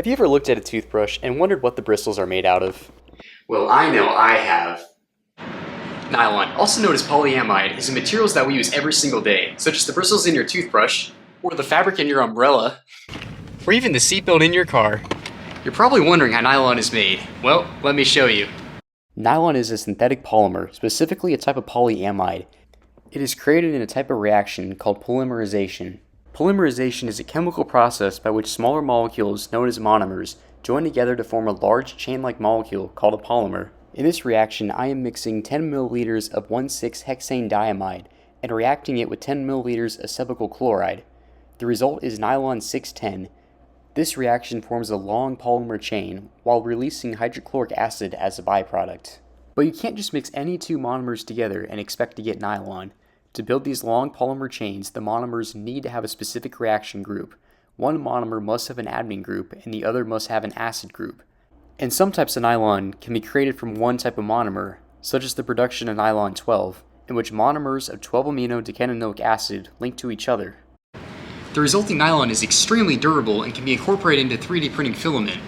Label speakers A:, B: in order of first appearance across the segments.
A: Have you ever looked at a toothbrush and wondered what the bristles are made out of?
B: Well, I know I have. Nylon, also known as polyamide, is a materials that we use every single day, such as the bristles in your toothbrush, or the fabric in your umbrella, or even the seatbelt in your car. You're probably wondering how nylon is made. Well, let me show you.
A: Nylon is a synthetic polymer, specifically a type of polyamide. It is created in a type of reaction called polymerization. Polymerization is a chemical process by which smaller molecules, known as monomers, join together to form a large chain-like molecule called a polymer. In this reaction, I am mixing 10 milliliters of 1,6-hexane diamide and reacting it with 10 milliliters acetyl chloride. The result is nylon 610. This reaction forms a long polymer chain while releasing hydrochloric acid as a byproduct. But you can't just mix any two monomers together and expect to get nylon. To build these long polymer chains, the monomers need to have a specific reaction group. One monomer must have an adenine group and the other must have an acid group. And some types of nylon can be created from one type of monomer, such as the production of nylon 12, in which monomers of 12-amino decanoic acid link to each other.
B: The resulting nylon is extremely durable and can be incorporated into 3D printing filament.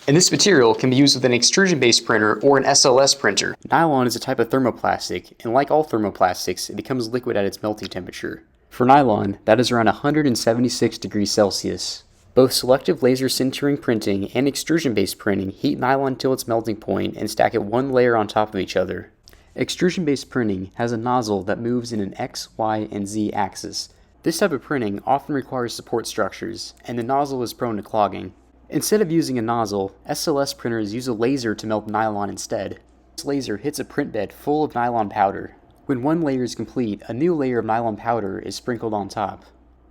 A: And this material can be used with an extrusion-based printer or an SLS printer. Nylon is a type of thermoplastic, and like all thermoplastics, it becomes liquid at its melting temperature. For nylon, that is around 176 degrees Celsius. Both selective laser sintering printing and extrusion-based printing heat nylon till its melting point and stack it one layer on top of each other. Extrusion-based printing has a nozzle that moves in an X, Y, and Z axis. This type of printing often requires support structures, and the nozzle is prone to clogging. Instead of using a nozzle, SLS printers use a laser to melt nylon instead. This laser hits a print bed full of nylon powder. When one layer is complete, a new layer of nylon powder is sprinkled on top.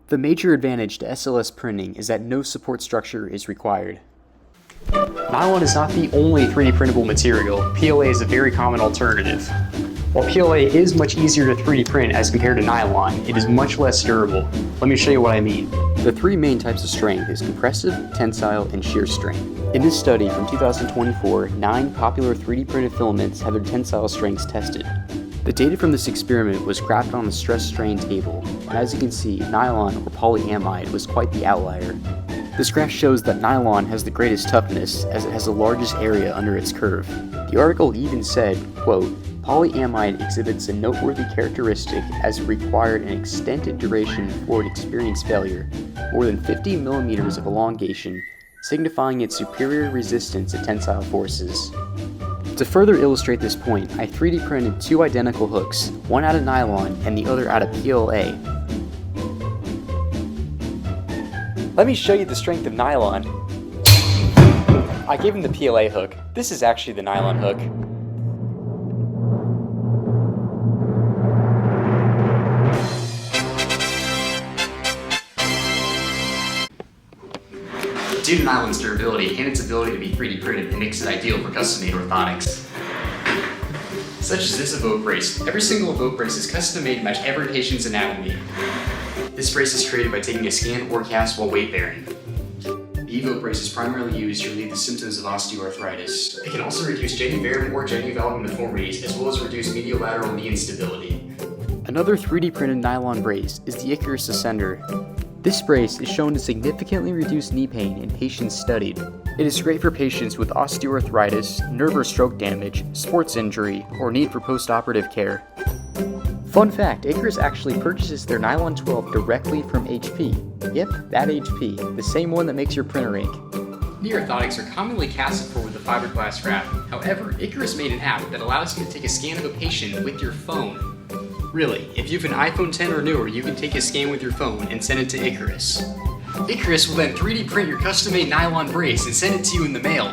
A: The major advantage to SLS printing is that no support structure is required. Nylon is not the only 3D printable material. PLA is a very common alternative. While PLA is much easier to 3D print as compared to nylon, it is much less durable. Let me show you what I mean. The three main types of strength is compressive, tensile, and shear strength. In this study from 2024, 9 popular 3D printed filaments had their tensile strengths tested. The data from this experiment was graphed on a stress-strain table, and as you can see, nylon or polyamide was quite the outlier. This graph shows that nylon has the greatest toughness as it has the largest area under its curve. The article even said, quote, "Polyamide exhibits a noteworthy characteristic as it required an extended duration before it experienced failure, more than 50 millimeters of elongation, signifying its superior resistance to tensile forces." To further illustrate this point, I 3D printed 2 identical hooks, one out of nylon and the other out of PLA. Let me show you the strength of nylon. I gave him the PLA hook. This is actually the nylon hook.
B: Due to nylon's durability and its ability to be 3D printed, it makes it ideal for custom-made orthotics. Such as this Evoke brace. Every single Evoke brace is custom-made to match every patient's anatomy. This brace is created by taking a scan or cast while weight bearing. The Evoke brace is primarily used to relieve the symptoms of osteoarthritis. It can also reduce genu-varum or genu-valgum deformities, as well as reduce medial-lateral knee instability.
A: Another 3D printed nylon brace is the Icarus Ascender. This brace is shown to significantly reduce knee pain in patients studied. It is great for patients with osteoarthritis, nerve or stroke damage, sports injury, or need for post-operative care. Fun fact, Icarus actually purchases their Nylon 12 directly from HP. Yep, that HP, the same one that makes your printer ink.
B: Knee orthotics are commonly casted for with a fiberglass wrap. However, Icarus made an app that allows you to take a scan of a patient with your phone. Really, if you have an iPhone 10 or newer, you can take a scan with your phone and send it to Icarus. Icarus will then 3D print your custom-made nylon brace and send it to you in the mail.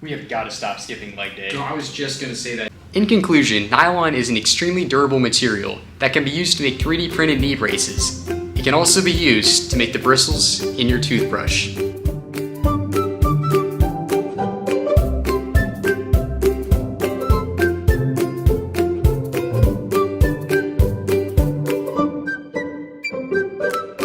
B: We have got to stop skipping leg day. No, I was just going to say that. In conclusion, nylon is an extremely durable material that can be used to make 3D printed knee braces. It can also be used to make the bristles in your toothbrush.